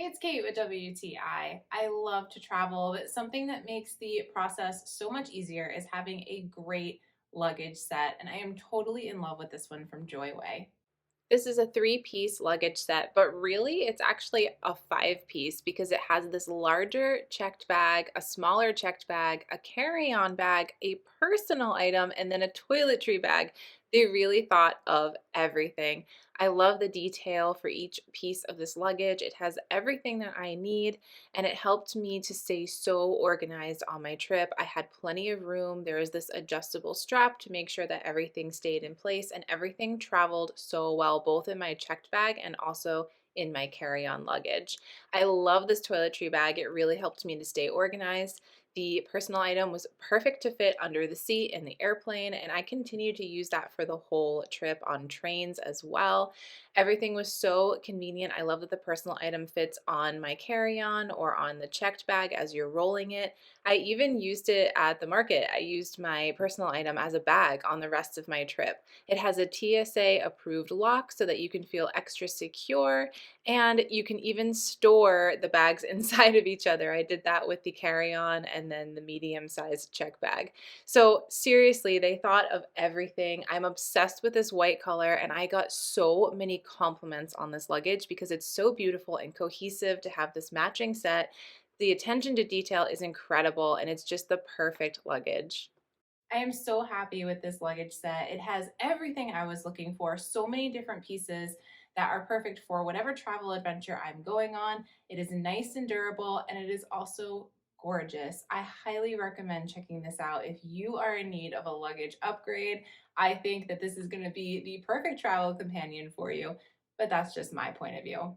Hey, it's Kate with WTI. I love to travel, but something that makes the process so much easier is having a great luggage set, and I am totally in love with this one from Joyway. This is a three-piece luggage set, but really it's actually a five-piece because it has this larger checked bag, a smaller checked bag, a carry-on bag, a personal item, and then a toiletry bag. They really thought of everything. I love the detail for each piece of this luggage. It has everything that I need, and it helped me to stay so organized on my trip. I had plenty of room. There is this adjustable strap to make sure that everything stayed in place, and everything traveled so well, both in my checked bag and also in my carry-on luggage. I love this toiletry bag. It really helped me to stay organized. The personal item was perfect to fit under the seat in the airplane, and I continued to use that for the whole trip on trains as well. Everything was so convenient. I love that the personal item fits on my carry-on or on the checked bag as you're rolling it. I even used it at the market. I used my personal item as a bag on the rest of my trip. It has a TSA approved lock so that you can feel extra secure, and you can even store the bags inside of each other. I did that with the carry-on and then the medium-sized check bag. So seriously, they thought of everything. I'm obsessed with this white color, and I got so many compliments on this luggage because it's so beautiful and cohesive to have this matching set. The attention to detail is incredible, and it's just the perfect luggage. I am so happy with this luggage set. It has everything I was looking for, so many different pieces that are perfect for whatever travel adventure I'm going on. It is nice and durable, and it is also gorgeous. I highly recommend checking this out if you are in need of a luggage upgrade. I think that this is going to be the perfect travel companion for you, but that's just my point of view.